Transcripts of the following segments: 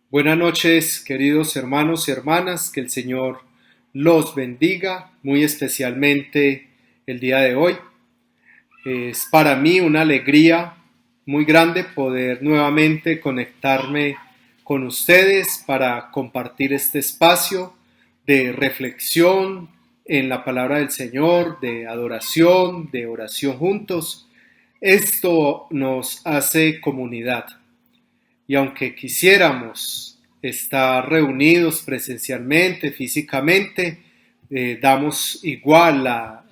Buenas noches, queridos hermanos y hermanas, que el Señor los bendiga, muy especialmente el día de hoy. Es para mí una alegría muy grande poder nuevamente conectarme con ustedes para compartir este espacio de reflexión en la palabra del Señor, de adoración, de oración juntos. Esto nos hace comunidad. Y aunque quisiéramos estar reunidos presencialmente, físicamente, damos igual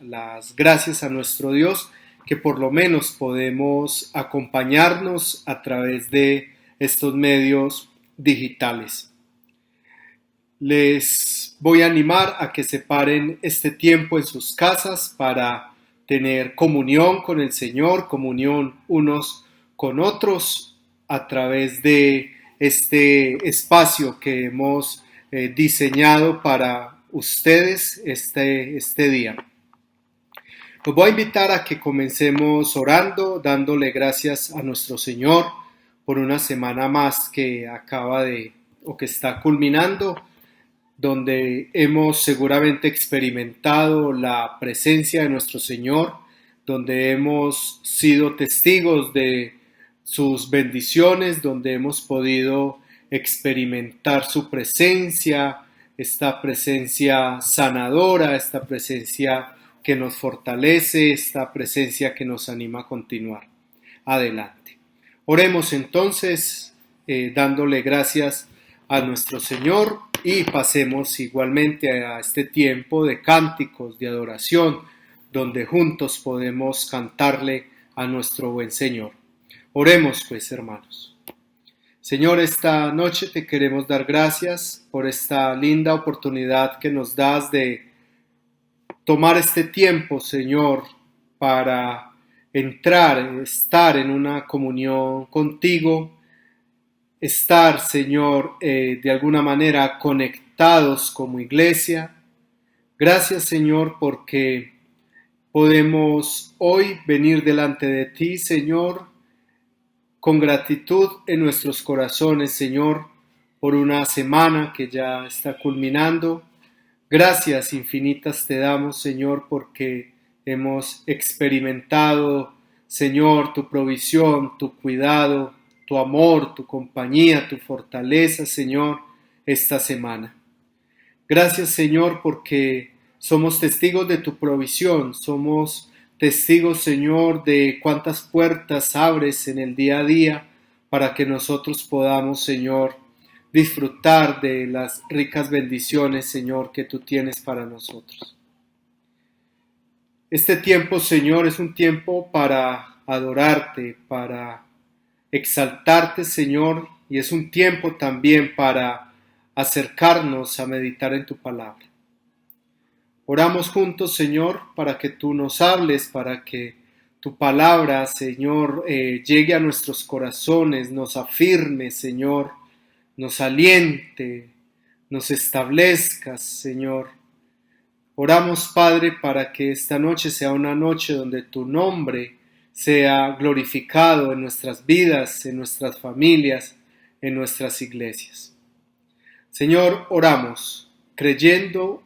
las gracias a nuestro Dios que por lo menos podemos acompañarnos a través de estos medios digitales. Les voy a animar a que separen este tiempo en sus casas para tener comunión con el Señor, comunión unos con otros, a través de este espacio que hemos diseñado para ustedes este día. Los voy a invitar a que comencemos orando, dándole gracias a nuestro Señor por una semana más que que está culminando, donde hemos seguramente experimentado la presencia de nuestro Señor, donde hemos sido testigos de sus bendiciones, donde hemos podido experimentar su presencia, esta presencia sanadora, esta presencia que nos fortalece, esta presencia que nos anima a continuar adelante. Oremos entonces, dándole gracias a nuestro Señor, y pasemos igualmente a este tiempo de cánticos, de adoración, donde juntos podemos cantarle a nuestro buen Señor. Oremos pues, hermanos. Señor, esta noche te queremos dar gracias por esta linda oportunidad que nos das de tomar este tiempo, Señor, para estar en una comunión contigo, estar, Señor, de alguna manera conectados como iglesia. Gracias, Señor, porque podemos hoy venir delante de ti, Señor, con gratitud en nuestros corazones, Señor, por una semana que ya está culminando. Gracias infinitas te damos, Señor, porque hemos experimentado, Señor, tu provisión, tu cuidado, tu amor, tu compañía, tu fortaleza, Señor, esta semana. Gracias, Señor, porque somos testigos de tu provisión, somos testigos, Señor, de cuántas puertas abres en el día a día para que nosotros podamos, Señor, disfrutar de las ricas bendiciones, Señor, que tú tienes para nosotros. Este tiempo, Señor, es un tiempo para adorarte, para exaltarte, Señor, y es un tiempo también para acercarnos a meditar en tu palabra. Oramos juntos, Señor, para que tú nos hables, para que tu palabra, Señor, llegue a nuestros corazones, nos afirme, Señor, nos aliente, nos establezcas, Señor. Oramos, Padre, para que esta noche sea una noche donde tu nombre sea glorificado en nuestras vidas, en nuestras familias, en nuestras iglesias. Señor, oramos, creyendo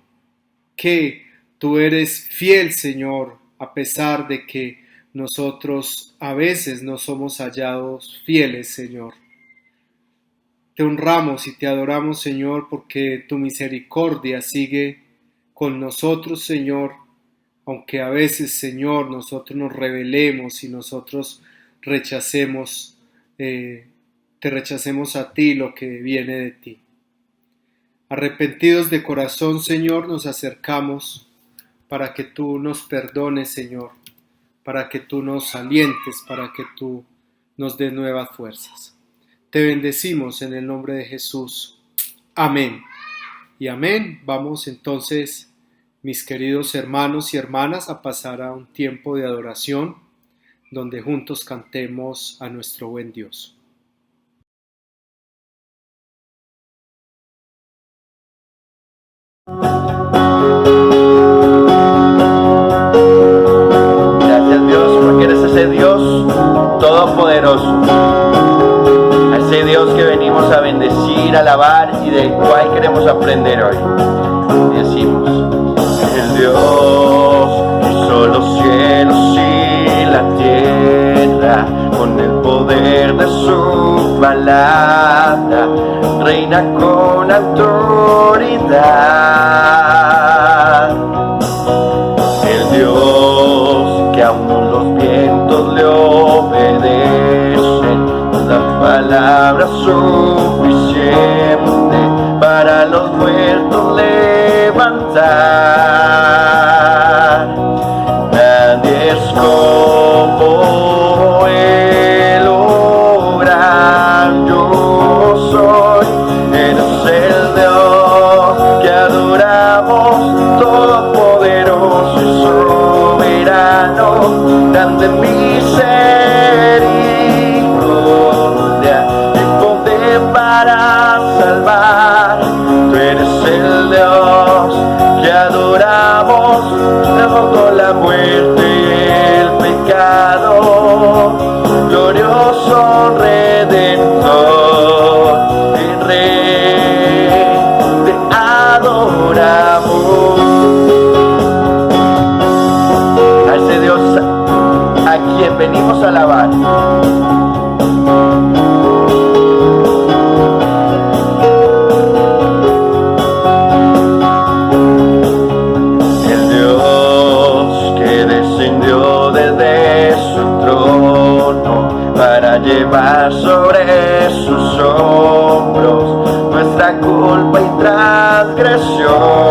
que tú eres fiel, Señor, a pesar de que nosotros a veces no somos hallados fieles, Señor. Te honramos y te adoramos, Señor, porque tu misericordia sigue con nosotros, Señor, aunque a veces, Señor, nosotros nos rebelemos y nosotros te rechacemos a ti lo que viene de ti. Arrepentidos de corazón, Señor, nos acercamos para que tú nos perdones, Señor, para que tú nos alientes, para que tú nos des nuevas fuerzas. Te bendecimos en el nombre de Jesús. Amén y amén. Vamos entonces, mis queridos hermanos y hermanas, a pasar a un tiempo de adoración donde juntos cantemos a nuestro buen Dios. Gracias, Dios, porque eres ese Dios todopoderoso, ese Dios que venimos a bendecir, venir a alabar y del cual queremos aprender hoy. Decimos: el Dios que hizo los cielos y la tierra, con el poder de su palabra, reina con autoridad. El Dios que aún los vientos le obedecen, la palabra suficiente para los muertos levantar. Nadie es como Él, oh gran yo soy. Eres el Dios que adoramos, todopoderoso y soberano, grande misericordia y poder para salvar. Tú eres el Dios que adoramos, derrotó la muerte y el pecado, glorioso Redentor y Rey, te adoramos. A ese Dios a quien venimos a alabar. El Dios que descendió desde su trono para llevar sobre sus hombros nuestra culpa y transgresión.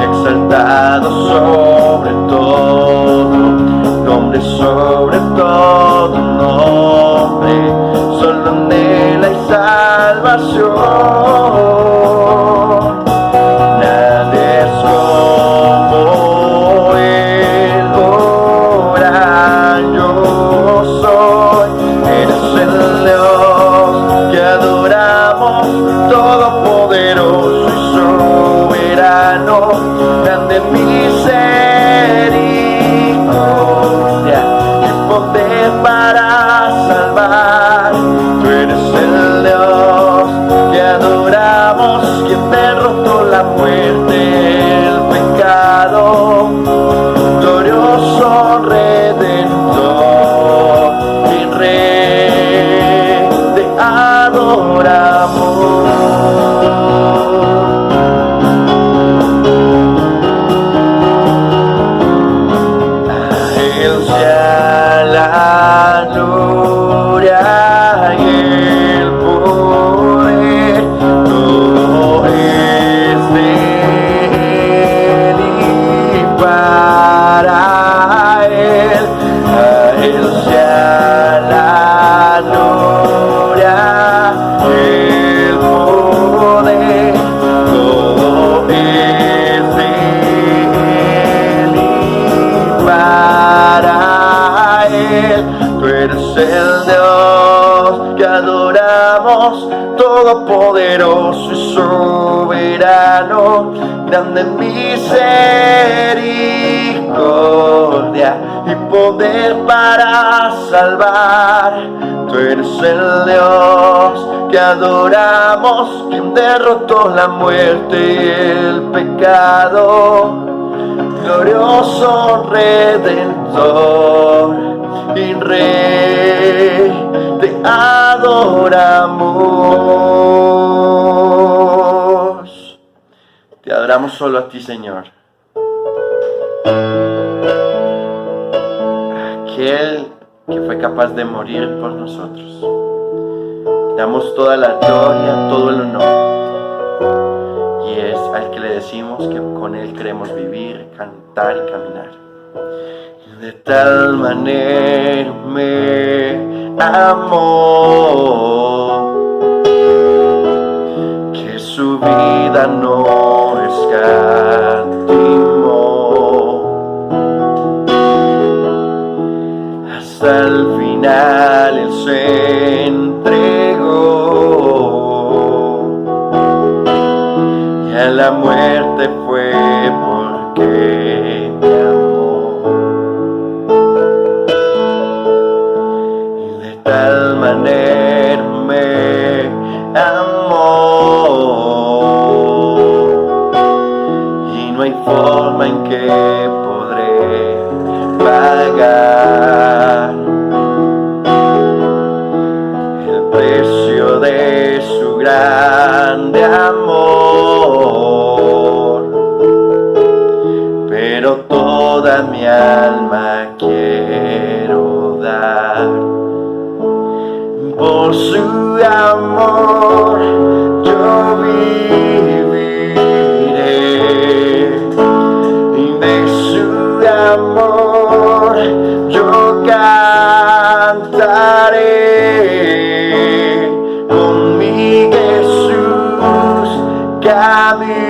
Exaltado sobre todo nombre, sobre todo nombre, solo en Él hay salvación. Nadie es como Él, oh gran yo soy. Eres el Dios que adoramos, todopoderoso y soberano, grande misericordia y poder para salvar. Tú eres el Dios que adoramos, quien derrotó la muerte, el pecado, glorioso Redentor y Rey, te adoramos. La gloria y el poder, todo es de Él y para Él. A Él sea la gloria, el poder, todo es de Él y para Él. Tú eres el Dios que adoramos, todopoderoso y soberano, grande en misericordia y poder para salvar. Tú eres el Dios que adoramos, quien derrotó la muerte y el pecado, glorioso Redentor y Rey, te adoramos. Te adoramos solo a ti, Señor. Aquel que fue capaz de morir por nosotros. Te damos toda la gloria, todo el honor. Y es al que le decimos que con Él queremos vivir, cantar y caminar. De tal manera me amó que su vida no escatimó. Hasta el final Él se entregó y a la muerte fue porque me amó. forma en que podré pagar el precio de su grande amor, pero toda mi alma quiero dar por su amor. Yo viviré de su amor, yo cantaré, con mi Jesús caminaré,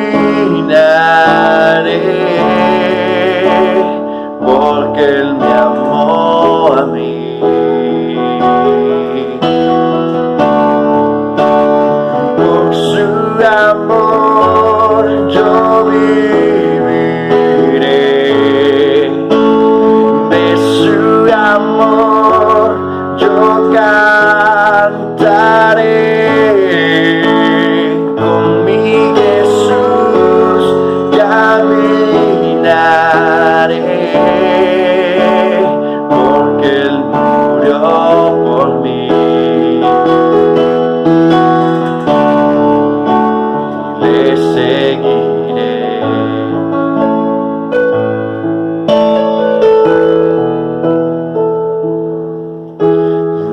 porque Él me amó a mí. Por su amor yo viviré, de su amor yo cantaré, con mi Jesús caminaré, porque Él murió por mí. Le seguiré.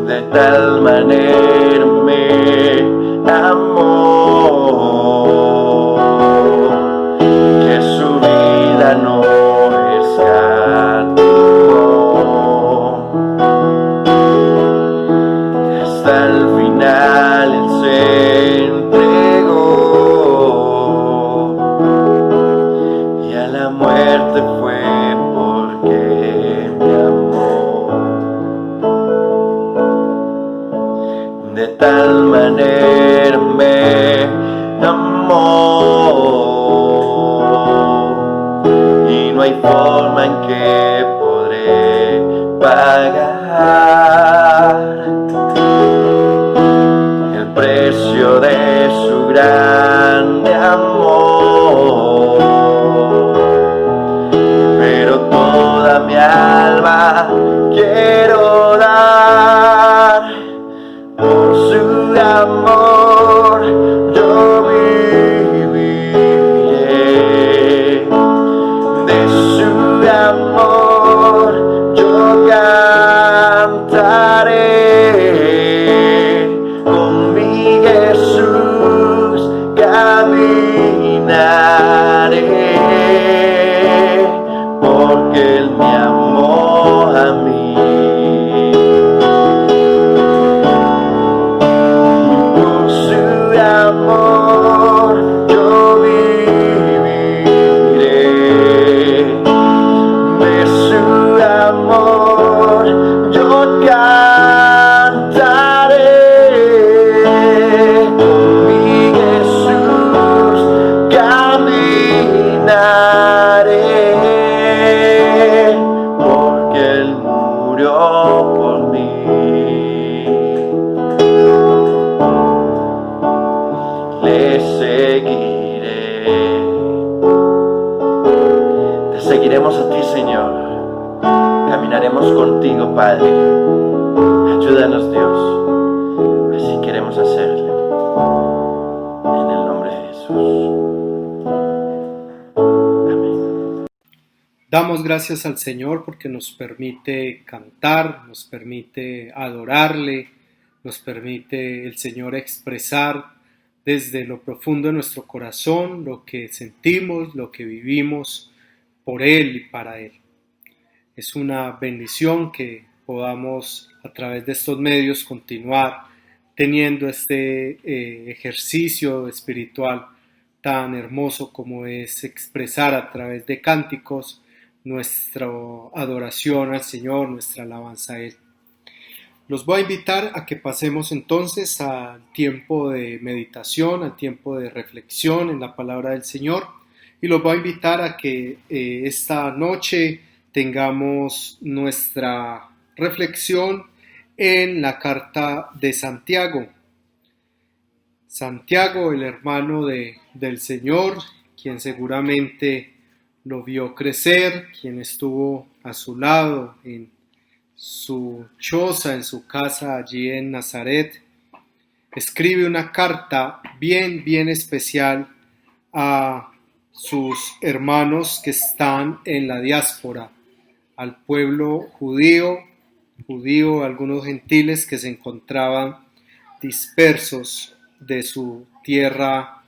De tal manera me amó que su vida no escatimó. Hasta el final Él se entregó y a la muerte fue porque me amó. De tal manera me amó y no hay forma en que podré pagar el precio de su grande amor, pero toda mi alma quiero dar por su amor. Yo viviré, de su amor yo cantaré, con mi Jesús caminaré, porque Él me amó a mí. Por su amor yo viviré, de su amor yo cantaré, con mi Jesús caminaré, porque Él murió por mí. Le seguiré. Te seguiremos a ti, Señor. Caminaremos contigo, Padre. Ayúdanos, Dios. Así queremos hacerlo. En el nombre de Jesús. Amén. Damos gracias al Señor porque nos permite cantar, nos permite adorarle, nos permite el Señor expresar desde lo profundo de nuestro corazón lo que sentimos, lo que vivimos por Él y para Él. Es una bendición que podamos a través de estos medios continuar teniendo este ejercicio espiritual tan hermoso como es expresar a través de cánticos nuestra adoración al Señor, nuestra alabanza a Él. Los voy a invitar a que pasemos entonces al tiempo de meditación, al tiempo de reflexión en la palabra del Señor, y los voy a invitar a que esta noche tengamos nuestra reflexión en la carta de Santiago. Santiago, el hermano del Señor, quien seguramente lo vio crecer, quien estuvo a su lado en su choza, en su casa allí en Nazaret, escribe una carta bien especial a sus hermanos que están en la diáspora, al pueblo judío, algunos gentiles que se encontraban dispersos de su tierra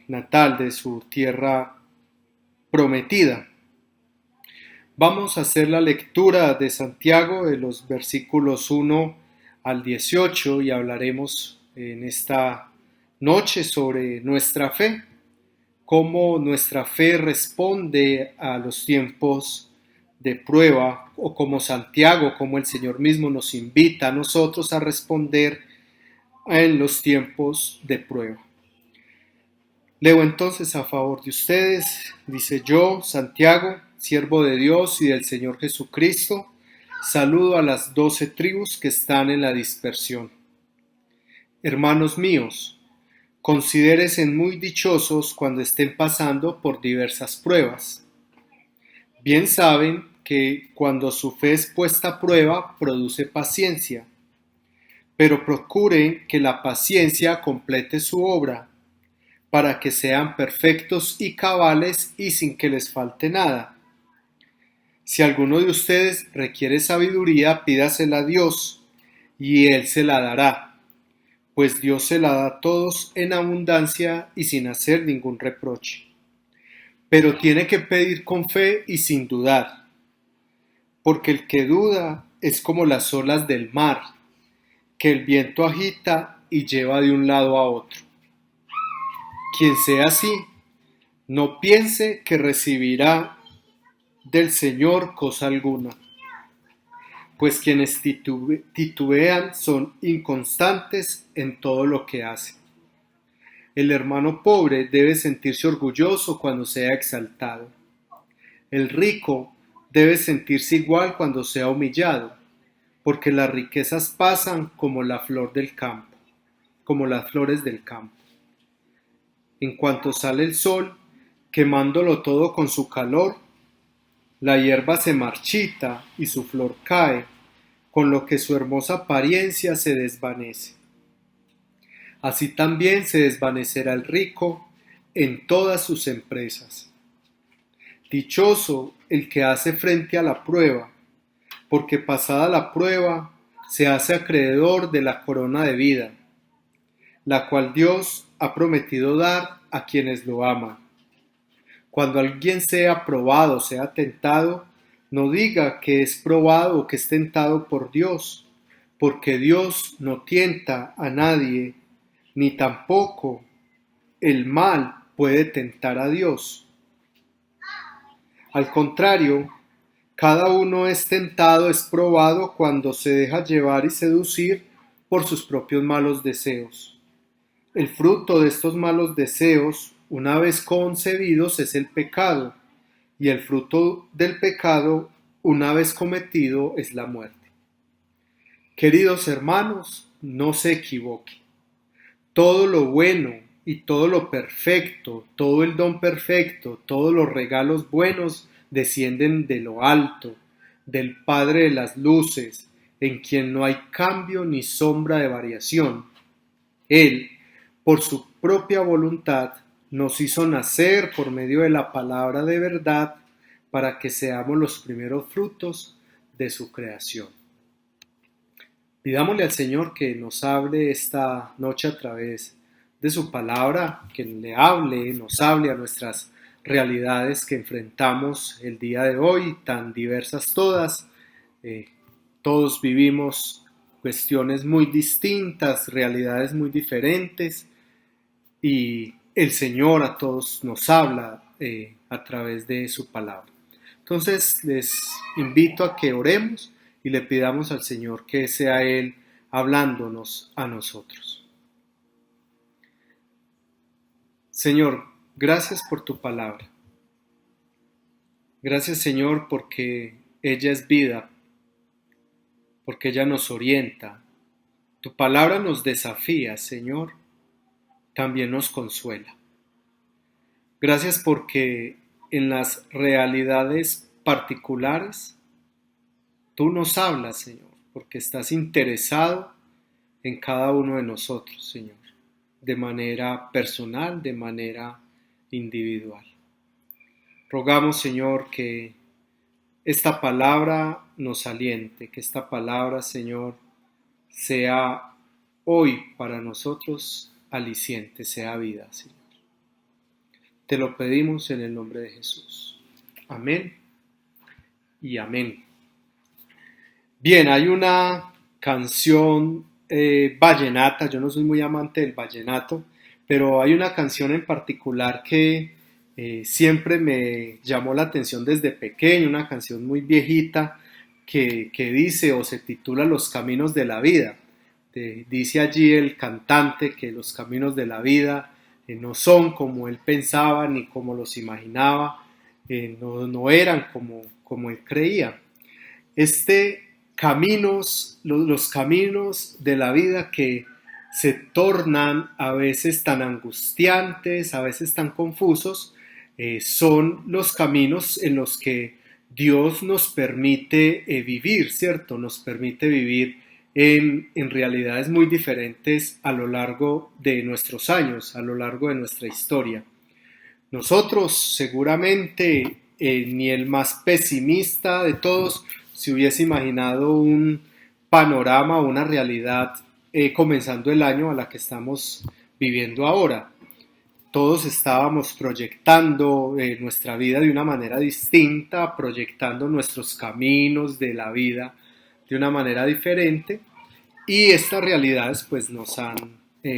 natal, de su tierra prometida. Vamos a hacer la lectura de Santiago de los versículos 1 al 18 y hablaremos en esta noche sobre nuestra fe, cómo nuestra fe responde a los tiempos de prueba, o como Santiago, como el Señor mismo nos invita a nosotros a responder en los tiempos de prueba. Leo entonces a favor de ustedes, dice: yo, Santiago, siervo de Dios y del Señor Jesucristo, saludo a las 12 tribus que están en la dispersión. Hermanos míos, considérense muy dichosos cuando estén pasando por diversas pruebas. Bien saben que cuando su fe es puesta a prueba, produce paciencia, pero procuren que la paciencia complete su obra, para que sean perfectos y cabales y sin que les falte nada. Si alguno de ustedes requiere sabiduría, pídasela a Dios, y Él se la dará, pues Dios se la da a todos en abundancia y sin hacer ningún reproche. Pero tiene que pedir con fe y sin dudar, porque el que duda es como las olas del mar, que el viento agita y lleva de un lado a otro. Quien sea así, no piense que recibirá del Señor cosa alguna, pues quienes titubean son inconstantes en todo lo que hacen. El hermano pobre debe sentirse orgulloso cuando sea exaltado. El rico debe sentirse igual cuando sea humillado, porque las riquezas pasan como la flor del campo, como las flores del campo. En cuanto sale el sol, quemándolo todo con su calor, la hierba se marchita y su flor cae, con lo que su hermosa apariencia se desvanece. Así también se desvanecerá el rico en todas sus empresas. Dichoso el que hace frente a la prueba, porque pasada la prueba se hace acreedor de la corona de vida, la cual Dios ha prometido dar a quienes lo aman. Cuando alguien sea probado, sea tentado, no diga que es probado o que es tentado por Dios, porque Dios no tienta a nadie, ni tampoco el mal puede tentar a Dios. Al contrario, cada uno es tentado, es probado cuando se deja llevar y seducir por sus propios malos deseos. El fruto de estos malos deseos, una vez concebidos, es el pecado, y el fruto del pecado, una vez cometido, es la muerte. Queridos hermanos, no se equivoquen. Todo lo bueno y todo lo perfecto, todo el don perfecto, todos los regalos buenos descienden de lo alto, del Padre de las luces, en quien no hay cambio ni sombra de variación. Él, por su propia voluntad, nos hizo nacer por medio de la palabra de verdad para que seamos los primeros frutos de su creación. Pidámosle al Señor que nos hable esta noche a través de su palabra, que nos hable a nuestras realidades que enfrentamos el día de hoy, tan diversas todas. Todos vivimos cuestiones muy distintas, realidades muy diferentes, y el Señor a todos nos habla a través de su palabra. Entonces les invito a que oremos y le pidamos al Señor que sea Él hablándonos a nosotros. Señor, gracias por tu palabra. Gracias, Señor, porque ella es vida, porque ella nos orienta. Tu palabra nos desafía, Señor, también nos consuela. Gracias porque en las realidades particulares, tú nos hablas, Señor, porque estás interesado en cada uno de nosotros, Señor, de manera personal, de manera individual. Rogamos, Señor, que esta palabra nos aliente, que esta palabra, Señor, sea hoy para nosotros aliciente, sea vida, Señor. Te lo pedimos en el nombre de Jesús. Amén y amén. Bien, hay una canción vallenata, yo no soy muy amante del vallenato, pero hay una canción en particular que siempre me llamó la atención desde pequeño, una canción muy viejita que dice o se titula Los caminos de la vida. Dice allí el cantante que los caminos de la vida no son como él pensaba ni como los imaginaba, no eran como él creía. Los caminos de la vida que se tornan a veces tan angustiantes, a veces tan confusos, son los caminos en los que Dios nos permite vivir, ¿cierto? Nos permite vivir en realidades muy diferentes a lo largo de nuestros años, a lo largo de nuestra historia. Nosotros seguramente, ni el más pesimista de todos, se hubiese imaginado un panorama o una realidad comenzando el año a la que estamos viviendo ahora. Todos estábamos proyectando nuestra vida de una manera distinta, proyectando nuestros caminos de la vida de una manera diferente, y estas realidades pues nos han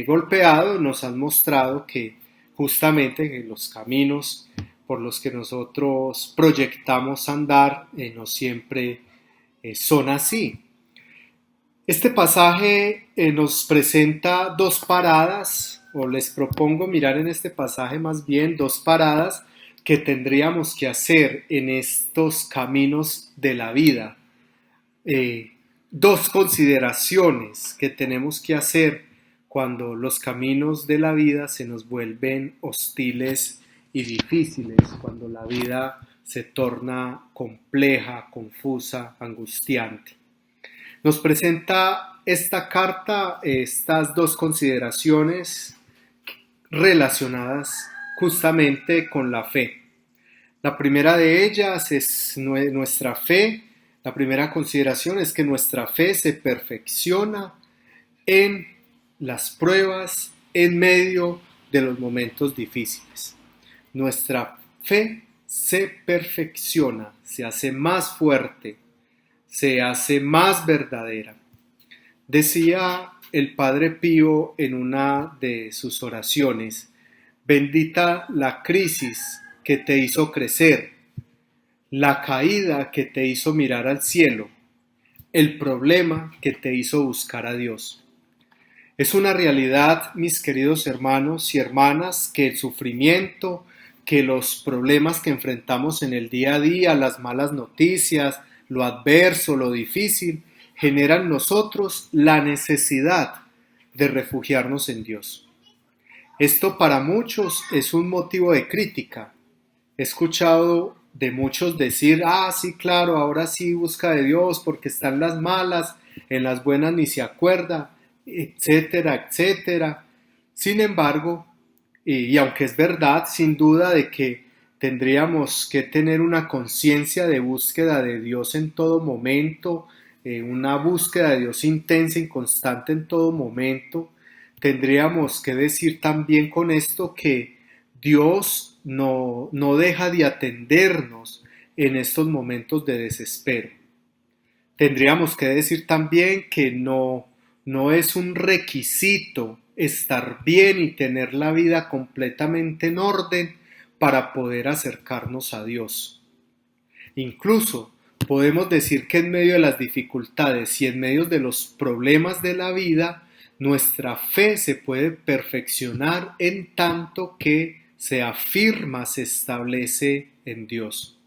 golpeado, nos han mostrado que justamente los caminos por los que nosotros proyectamos andar no siempre son así. Este pasaje nos presenta dos paradas, o les propongo mirar en este pasaje más bien dos paradas que tendríamos que hacer en estos caminos de la vida. Dos consideraciones que tenemos que hacer cuando los caminos de la vida se nos vuelven hostiles y difíciles, cuando la vida se torna compleja, confusa, angustiante. Nos presenta esta carta estas dos consideraciones relacionadas justamente con la fe. La primera de ellas es nuestra fe. La primera consideración es que nuestra fe se perfecciona en las pruebas, en medio de los momentos difíciles. Nuestra fe se perfecciona, se hace más fuerte, se hace más verdadera. Decía el Padre Pío en una de sus oraciones: bendita la crisis que te hizo crecer, la caída que te hizo mirar al cielo, el problema que te hizo buscar a Dios. Es una realidad, mis queridos hermanos y hermanas, que el sufrimiento, que los problemas que enfrentamos en el día a día, las malas noticias, lo adverso, lo difícil, generan en nosotros la necesidad de refugiarnos en Dios. Esto para muchos es un motivo de crítica. He escuchado de muchos decir: sí, claro, ahora sí busca de Dios porque están las malas, en las buenas ni se acuerda, etcétera, etcétera. Sin embargo, y aunque es verdad, sin duda, de que tendríamos que tener una conciencia de búsqueda de Dios en todo momento, una búsqueda de Dios intensa y constante en todo momento, tendríamos que decir también con esto que Dios no deja de atendernos en estos momentos de desespero. Tendríamos que decir también que no es un requisito estar bien y tener la vida completamente en orden para poder acercarnos a Dios. Incluso podemos decir que en medio de las dificultades y en medio de los problemas de la vida, nuestra fe se puede perfeccionar en tanto que se afirma, se establece en Dios.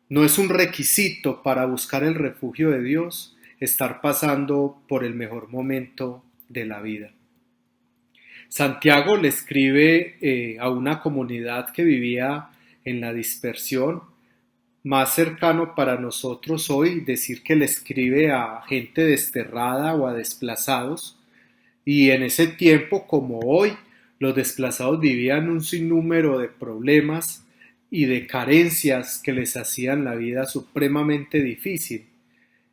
No es un requisito para buscar el refugio de Dios estar pasando por el mejor momento de la vida. Santiago le escribe a una comunidad que vivía en la dispersión. Más cercano para nosotros hoy decir que le escribe a gente desterrada o a desplazados, y en ese tiempo como hoy los desplazados vivían un sinnúmero de problemas y de carencias que les hacían la vida supremamente difícil,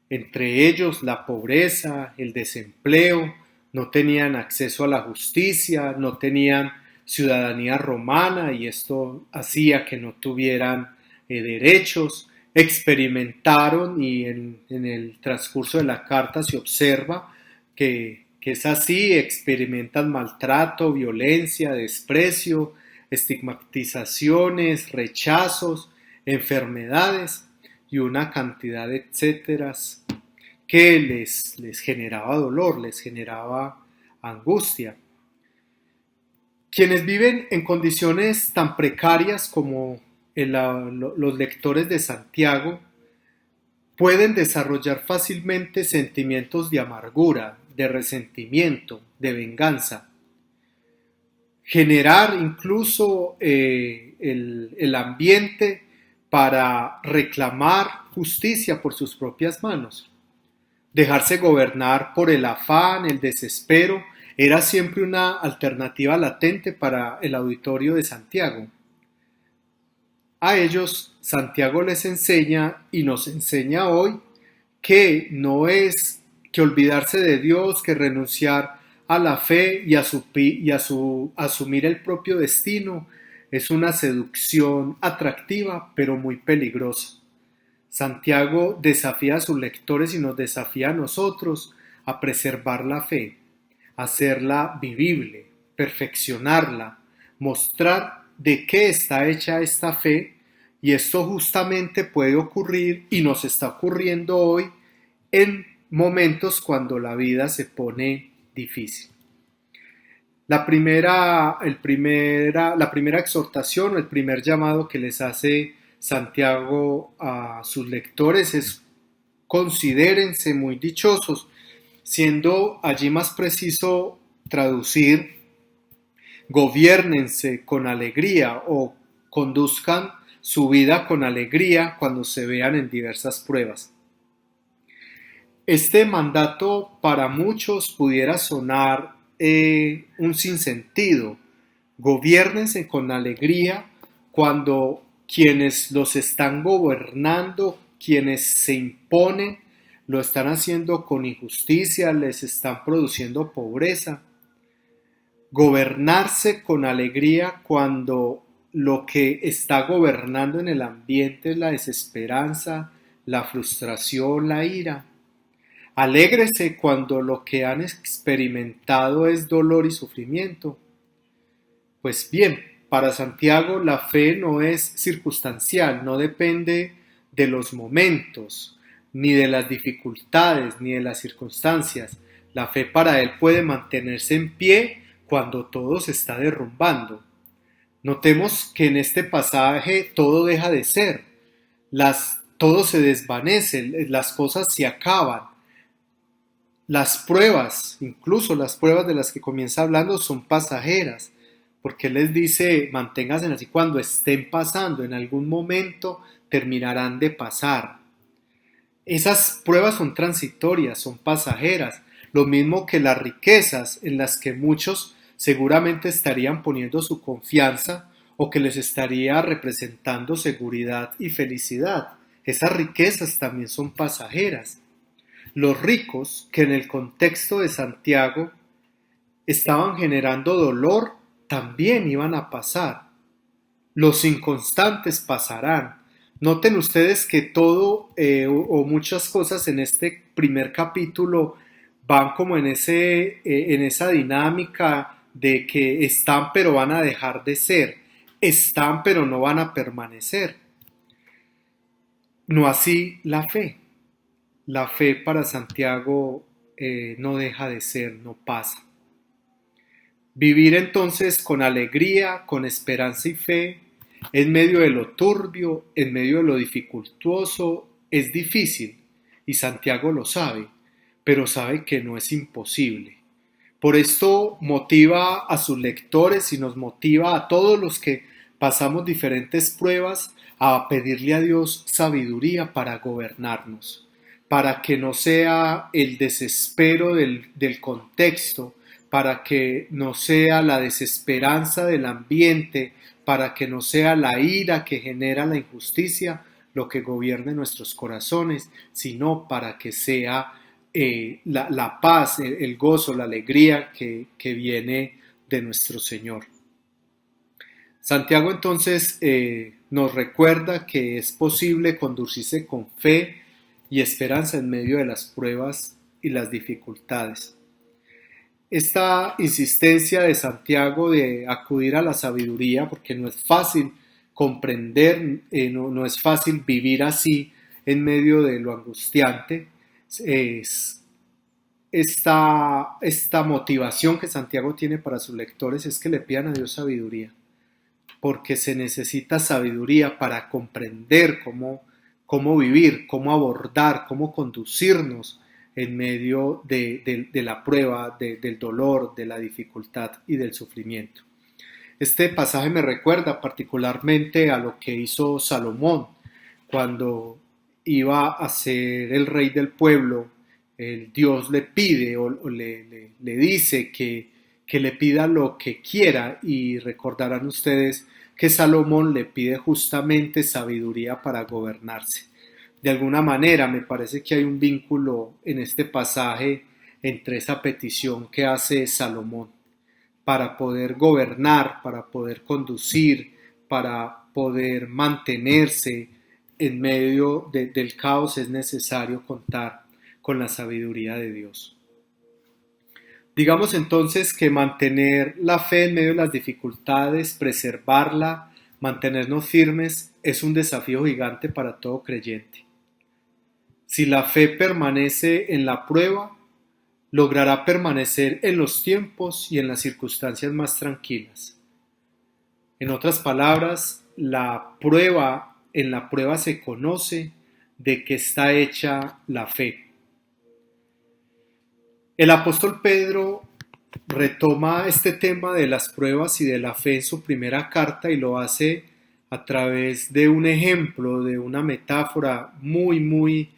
entre ellos la pobreza, el desempleo, no tenían acceso a la justicia, no tenían ciudadanía romana y esto hacía que no tuvieran derechos. Experimentaron y en el transcurso de la carta se observa que es así, experimentan maltrato, violencia, desprecio, estigmatizaciones, rechazos, enfermedades y una cantidad de etcéteras que les generaba dolor, les generaba angustia. Quienes viven en condiciones tan precarias como los lectores de Santiago pueden desarrollar fácilmente sentimientos de amargura, de resentimiento, de venganza, generar incluso el ambiente para reclamar justicia por sus propias manos. Dejarse gobernar por el afán, el desespero, era siempre una alternativa latente para el auditorio de Santiago. A ellos Santiago les enseña y nos enseña hoy que no es que olvidarse de Dios, que renunciar a la fe y asumir el propio destino es una seducción atractiva pero muy peligrosa. Santiago desafía a sus lectores y nos desafía a nosotros a preservar la fe, a hacerla vivible, perfeccionarla, mostrar de qué está hecha esta fe, y esto justamente puede ocurrir y nos está ocurriendo hoy en momentos cuando la vida se pone difícil. La primera exhortación o el primer llamado que les hace Santiago a sus lectores es: considérense muy dichosos, siendo allí más preciso traducir gobiérnense con alegría o conduzcan su vida con alegría cuando se vean en diversas pruebas. Este mandato para muchos pudiera sonar un sinsentido. Gobiérnense con alegría cuando quienes los están gobernando, quienes se imponen, lo están haciendo con injusticia, les están produciendo pobreza. Gobernarse con alegría cuando lo que está gobernando en el ambiente es la desesperanza, la frustración, la ira. Alégrese cuando lo que han experimentado es dolor y sufrimiento. Pues bien, para Santiago la fe no es circunstancial, no depende de los momentos, ni de las dificultades, ni de las circunstancias. La fe para él puede mantenerse en pie cuando todo se está derrumbando. Notemos que en este pasaje todo deja de ser, todo se desvanece, las cosas se acaban. Las pruebas, incluso las pruebas de las que comienza hablando, son pasajeras, porque él les dice: manténganse así cuando estén pasando, en algún momento terminarán de pasar. Esas pruebas son transitorias, son pasajeras, lo mismo que las riquezas en las que muchos seguramente estarían poniendo su confianza o que les estaría representando seguridad y felicidad. Esas riquezas también son pasajeras. Los ricos, que en el contexto de Santiago estaban generando dolor, también iban a pasar. Los inconstantes pasarán. Noten ustedes que todo o muchas cosas en este primer capítulo van como en esa dinámica de que están pero van a dejar de ser, están pero no van a permanecer. No así la fe. La fe para Santiago no deja de ser, no pasa. Vivir entonces con alegría, con esperanza y fe, en medio de lo turbio, en medio de lo dificultuoso, es difícil, y Santiago lo sabe, pero sabe que no es imposible. Por esto motiva a sus lectores y nos motiva a todos los que pasamos diferentes pruebas a pedirle a Dios sabiduría para gobernarnos, para que no sea el desespero del contexto, para que no sea la desesperanza del ambiente, para que no sea la ira que genera la injusticia lo que gobierne nuestros corazones, sino para que sea la paz, el gozo, la alegría que viene de nuestro Señor. Santiago entonces nos recuerda que es posible conducirse con fe y esperanza en medio de las pruebas y las dificultades. Esta insistencia de Santiago de acudir a la sabiduría, porque no es fácil comprender, no es fácil vivir así en medio de lo angustiante, es esta motivación que Santiago tiene para sus lectores es que le pidan a Dios sabiduría, porque se necesita sabiduría para comprender cómo vivir, cómo abordar, cómo conducirnos en medio de la prueba, del dolor, de la dificultad y del sufrimiento. Este pasaje me recuerda particularmente a lo que hizo Salomón cuando iba a ser el rey del pueblo. Dios le pide o le dice que le pida lo que quiera, y recordarán ustedes que Salomón le pide justamente sabiduría para gobernarse. De alguna manera me parece que hay un vínculo en este pasaje entre esa petición que hace Salomón para poder gobernar, para poder conducir, para poder mantenerse en medio del caos. Es necesario contar con la sabiduría de Dios. Digamos entonces que mantener la fe en medio de las dificultades, preservarla, mantenernos firmes, es un desafío gigante para todo creyente. Si la fe permanece en la prueba, logrará permanecer en los tiempos y en las circunstancias más tranquilas. En otras palabras, en la prueba se conoce de qué está hecha la fe. El apóstol Pedro retoma este tema de las pruebas y de la fe en su primera carta, y lo hace a través de un ejemplo, de una metáfora muy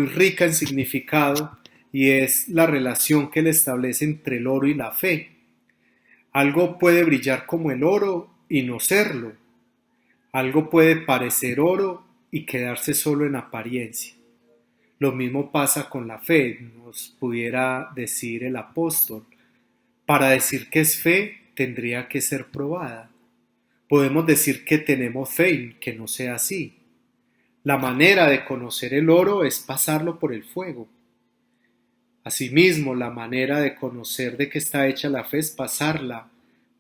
rica en significado, y es la relación que él establece entre el oro y la fe. Algo puede brillar como el oro y no serlo. Algo puede parecer oro y quedarse solo en apariencia. Lo mismo pasa con la fe, nos pudiera decir el apóstol. Para decir que es fe, tendría que ser probada. Podemos decir que tenemos fe y que no sea así. La manera de conocer el oro es pasarlo por el fuego. Asimismo, la manera de conocer de qué está hecha la fe es pasarla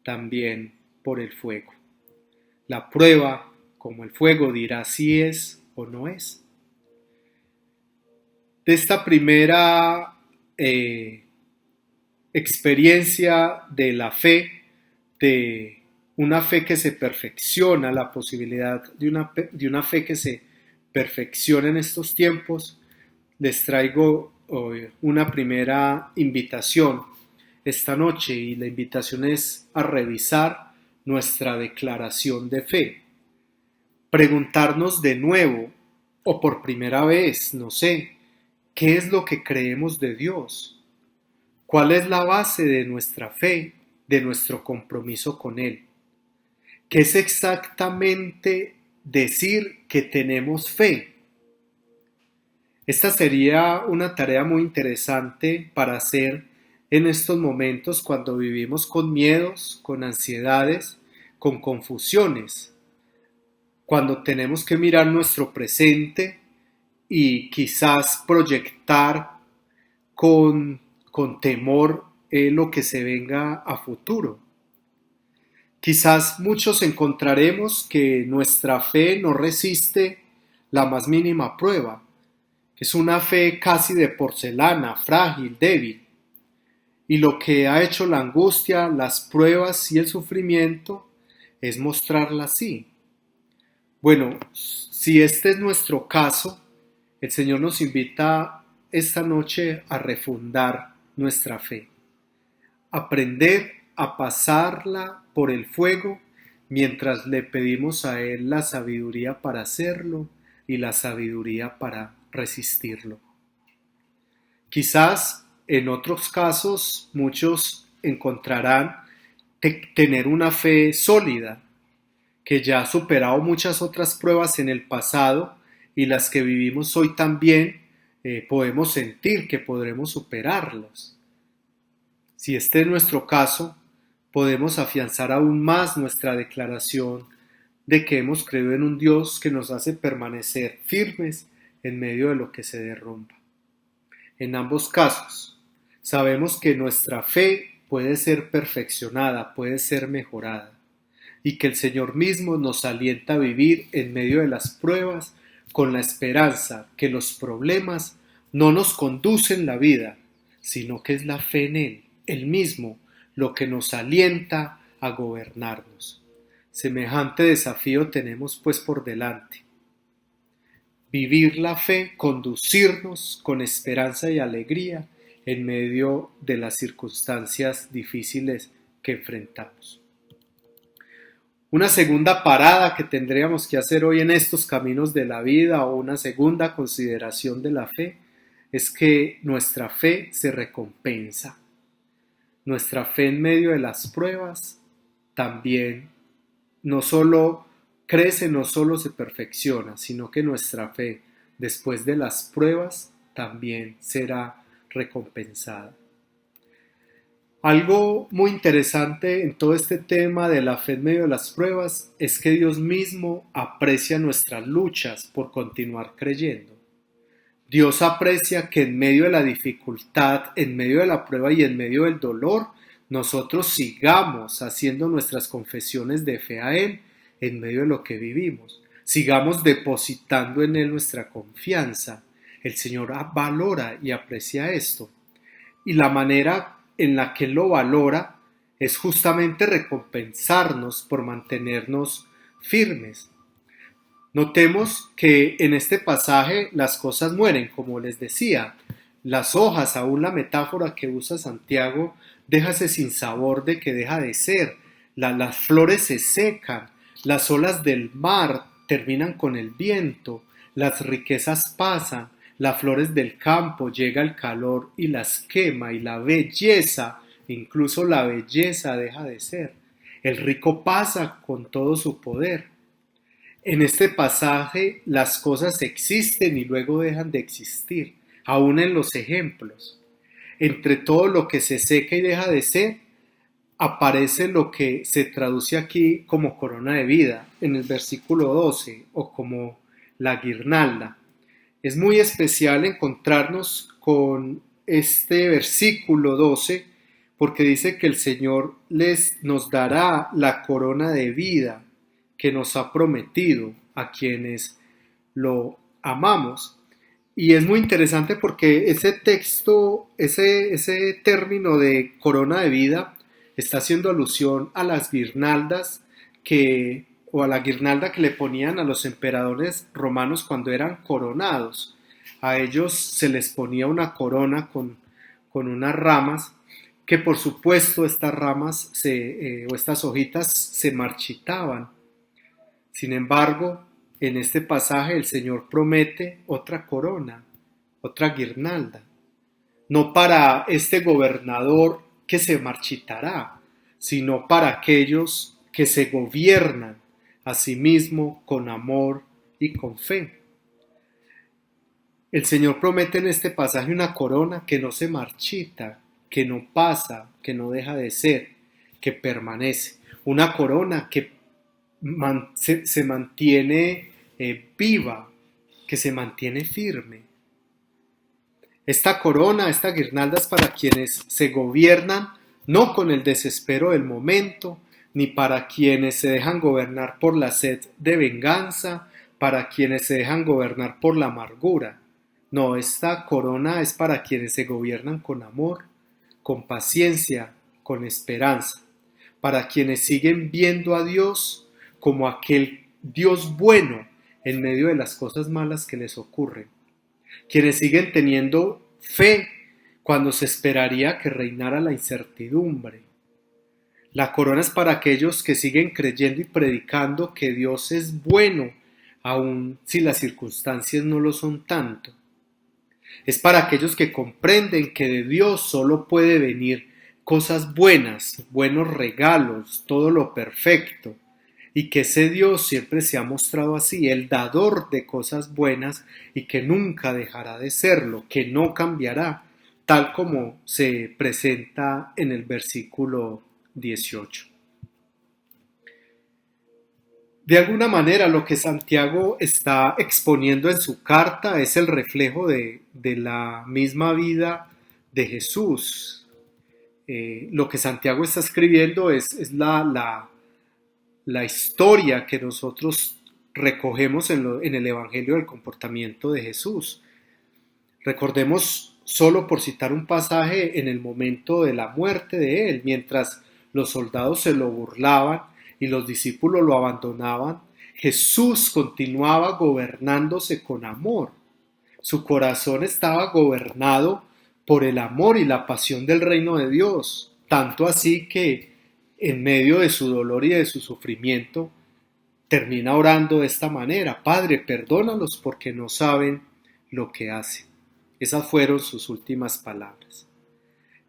también por el fuego. La prueba, como el fuego, dirá si es o no es. De esta primera experiencia de la fe, de una fe que se perfecciona, la posibilidad de una fe que se perfecciona en estos tiempos, les traigo una primera invitación esta noche, y la invitación es a revisar nuestra declaración de fe. Preguntarnos de nuevo, o por primera vez, no sé, ¿qué es lo que creemos de Dios? ¿Cuál es la base de nuestra fe, de nuestro compromiso con Él? ¿Qué es exactamente decir que tenemos fe? Esta sería una tarea muy interesante para hacer en estos momentos cuando vivimos con miedos, con ansiedades, con confusiones, cuando tenemos que mirar nuestro presente y quizás proyectar con temor lo que se venga a futuro. Quizás muchos encontraremos que nuestra fe no resiste la más mínima prueba. Es una fe casi de porcelana, frágil, débil. Y lo que ha hecho la angustia, las pruebas y el sufrimiento es mostrarla así. Bueno, si este es nuestro caso, el Señor nos invita esta noche a refundar nuestra fe, aprender a pasarla por el fuego mientras le pedimos a Él la sabiduría para hacerlo y la sabiduría para resistirlo. Quizás en otros casos muchos encontrarán tener una fe sólida, que ya ha superado muchas otras pruebas en el pasado y las que vivimos hoy también podemos sentir que podremos superarlas. Si este es nuestro caso, podemos afianzar aún más nuestra declaración de que hemos creído en un Dios que nos hace permanecer firmes en medio de lo que se derrumba. En ambos casos, sabemos que nuestra fe puede ser perfeccionada, puede ser mejorada, y que el Señor mismo nos alienta a vivir en medio de las pruebas con la esperanza que los problemas no nos conducen la vida, sino que es la fe en Él mismo, lo que nos alienta a gobernarnos. Semejante desafío tenemos pues por delante. Vivir la fe, conducirnos con esperanza y alegría en medio de las circunstancias difíciles que enfrentamos. Una segunda parada que tendríamos que hacer hoy en estos caminos de la vida, o una segunda consideración de la fe, es que nuestra fe se recompensa. Nuestra fe en medio de las pruebas también no solo crece, no solo se perfecciona, sino que nuestra fe después de las pruebas también será recompensada. Algo muy interesante en todo este tema de la fe en medio de las pruebas es que Dios mismo aprecia nuestras luchas por continuar creyendo. Dios aprecia que en medio de la dificultad, en medio de la prueba y en medio del dolor, nosotros sigamos haciendo nuestras confesiones de fe a Él en medio de lo que vivimos. Sigamos depositando en Él nuestra confianza. El Señor valora y aprecia esto. Y la manera en la que Él lo valora es justamente recompensarnos por mantenernos firmes. Notemos que en este pasaje las cosas mueren, como les decía. Las hojas, aún la metáfora que usa Santiago, deja ese sinsabor de que deja de ser. Las flores se secan, las olas del mar terminan con el viento, las riquezas pasan, las flores del campo llega el calor y las quema, y la belleza, incluso la belleza deja de ser. El rico pasa con todo su poder. En este pasaje las cosas existen y luego dejan de existir, aún en los ejemplos. Entre todo lo que se seca y deja de ser, aparece lo que se traduce aquí como corona de vida en el versículo 12 o como la guirnalda. Es muy especial encontrarnos con este versículo 12 porque dice que el Señor nos dará la corona de vida que nos ha prometido a quienes lo amamos. Y es muy interesante porque ese texto, ese término de corona de vida está haciendo alusión a las guirnaldas o a la guirnalda que le ponían a los emperadores romanos cuando eran coronados. A ellos se les ponía una corona con unas ramas que por supuesto estas ramas o estas hojitas se marchitaban. Sin embargo, en este pasaje el Señor promete otra corona, otra guirnalda, no para este gobernador que se marchitará, sino para aquellos que se gobiernan a sí mismo con amor y con fe. El Señor promete en este pasaje una corona que no se marchita, que no pasa, que no deja de ser, que permanece. Una corona que se mantiene viva, que se mantiene firme. Esta corona, esta guirnalda es para quienes se gobiernan no con el desespero del momento, ni para quienes se dejan gobernar por la sed de venganza, para quienes se dejan gobernar por la amargura. No, esta corona es para quienes se gobiernan con amor, con paciencia, con esperanza, para quienes siguen viendo a Dios como aquel Dios bueno en medio de las cosas malas que les ocurren, quienes siguen teniendo fe cuando se esperaría que reinara la incertidumbre. La corona es para aquellos que siguen creyendo y predicando que Dios es bueno, aun si las circunstancias no lo son tanto. Es para aquellos que comprenden que de Dios solo puede venir cosas buenas, buenos regalos, todo lo perfecto, y que ese Dios siempre se ha mostrado así, el dador de cosas buenas y que nunca dejará de serlo, que no cambiará, tal como se presenta en el versículo 18. De alguna manera lo que Santiago está exponiendo en su carta es el reflejo de la misma vida de Jesús. Lo que Santiago está escribiendo es la historia que nosotros recogemos en el Evangelio del comportamiento de Jesús. Recordemos, solo por citar un pasaje, en el momento de la muerte de él, mientras los soldados se lo burlaban y los discípulos lo abandonaban, Jesús continuaba gobernándose con amor. Su corazón estaba gobernado por el amor y la pasión del reino de Dios, tanto así que en medio de su dolor y de su sufrimiento termina orando de esta manera: Padre, perdónalos porque no saben lo que hacen. Esas fueron sus últimas palabras.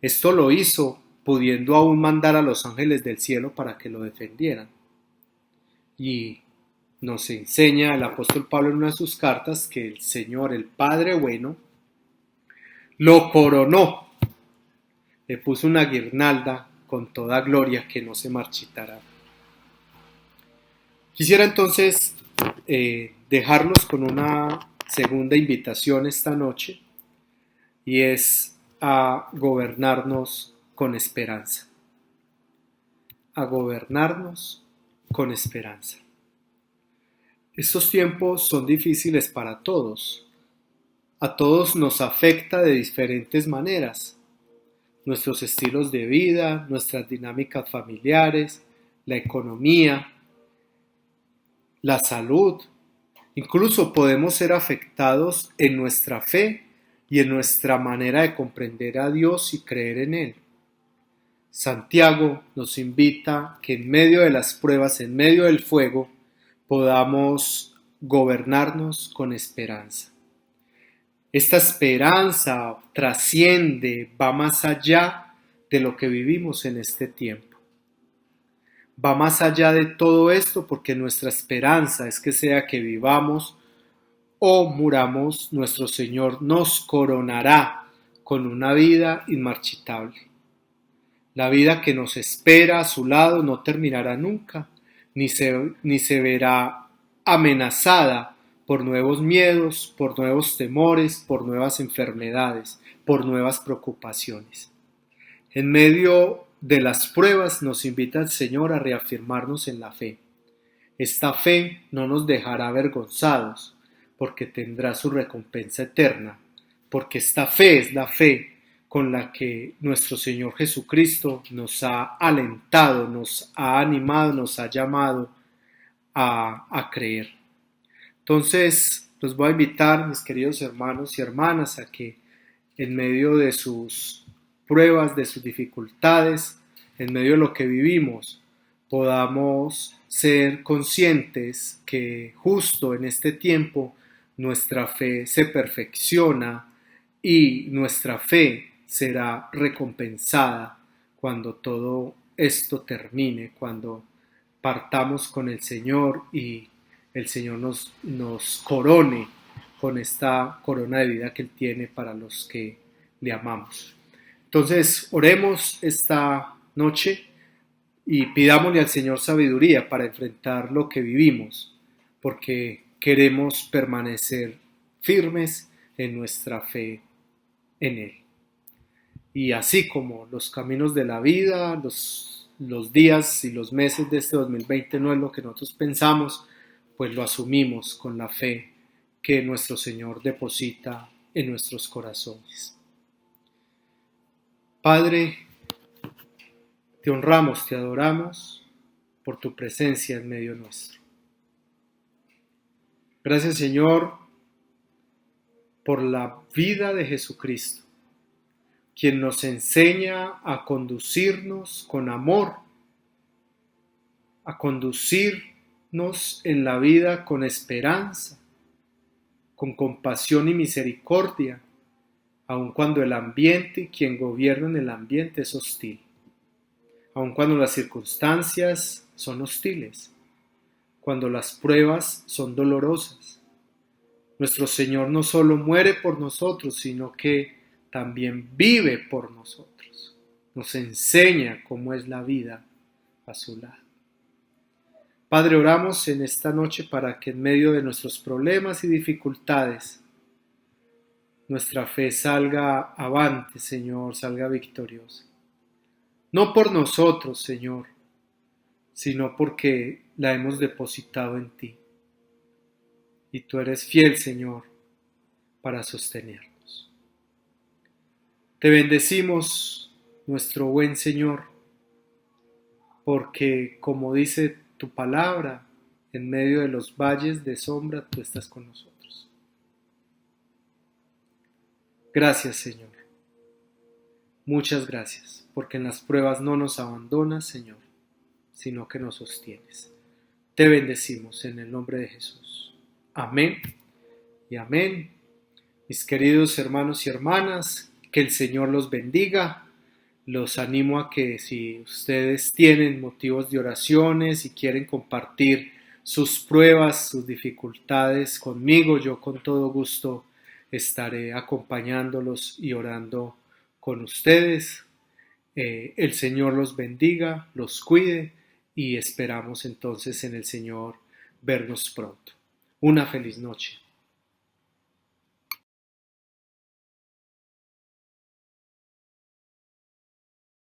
Esto lo hizo pudiendo aún mandar a los ángeles del cielo para que lo defendieran. Y nos enseña el apóstol Pablo en una de sus cartas que el Señor, el Padre bueno, lo coronó, le puso una guirnalda con toda gloria que no se marchitará. Quisiera entonces dejarlos con una segunda invitación esta noche, y es a gobernarnos con esperanza. A gobernarnos con esperanza. Estos tiempos son difíciles para todos. A todos nos afecta de diferentes maneras. Nuestros estilos de vida, nuestras dinámicas familiares, la economía, la salud. Incluso podemos ser afectados en nuestra fe y en nuestra manera de comprender a Dios y creer en Él. Santiago nos invita que en medio de las pruebas, en medio del fuego, podamos gobernarnos con esperanza. Esta esperanza trasciende, va más allá de lo que vivimos en este tiempo. Va más allá de todo esto porque nuestra esperanza es que sea que vivamos o muramos, nuestro Señor nos coronará con una vida inmarchitable. La vida que nos espera a su lado no terminará nunca, ni se verá amenazada por nuevos miedos, por nuevos temores, por nuevas enfermedades, por nuevas preocupaciones. En medio de las pruebas nos invita el Señor a reafirmarnos en la fe. Esta fe no nos dejará avergonzados, porque tendrá su recompensa eterna, porque esta fe es la fe con la que nuestro Señor Jesucristo nos ha alentado, nos ha animado, nos ha llamado a creer. Entonces, los voy a invitar, mis queridos hermanos y hermanas, a que en medio de sus pruebas, de sus dificultades, en medio de lo que vivimos, podamos ser conscientes que justo en este tiempo nuestra fe se perfecciona y nuestra fe será recompensada cuando todo esto termine, cuando partamos con el Señor y el Señor nos corone con esta corona de vida que Él tiene para los que le amamos. Entonces, oremos esta noche y pidámosle al Señor sabiduría para enfrentar lo que vivimos, porque queremos permanecer firmes en nuestra fe en Él. Y así como los caminos de la vida, los días y los meses de este 2020 no es lo que nosotros pensamos, pues lo asumimos con la fe que nuestro Señor deposita en nuestros corazones. Padre, te honramos, te adoramos por tu presencia en medio nuestro. Gracias, Señor, por la vida de Jesucristo, quien nos enseña a conducirnos con amor a conducirnos en la vida con esperanza, con compasión y misericordia, aun cuando el ambiente y quien gobierna en el ambiente es hostil, aun cuando las circunstancias son hostiles, cuando las pruebas son dolorosas. Nuestro Señor no solo muere por nosotros, sino que también vive por nosotros. Nos enseña cómo es la vida a su lado. Padre, oramos en esta noche para que en medio de nuestros problemas y dificultades, nuestra fe salga avante, Señor, salga victoriosa. No por nosotros, Señor, sino porque la hemos depositado en ti. Y tú eres fiel, Señor, para sostenernos. Te bendecimos, nuestro buen Señor, porque como dice tu palabra, en medio de los valles de sombra tú estás con nosotros. Gracias, Señor. Muchas gracias, porque en las pruebas no nos abandonas, Señor, sino que nos sostienes. Te bendecimos en el nombre de Jesús. Amén y amén. Mis queridos hermanos y hermanas, que el Señor los bendiga. Los animo a que si ustedes tienen motivos de oraciones y quieren compartir sus pruebas, sus dificultades conmigo, yo con todo gusto estaré acompañándolos y orando con ustedes. El Señor los bendiga, los cuide y esperamos entonces en el Señor vernos pronto. Una feliz noche.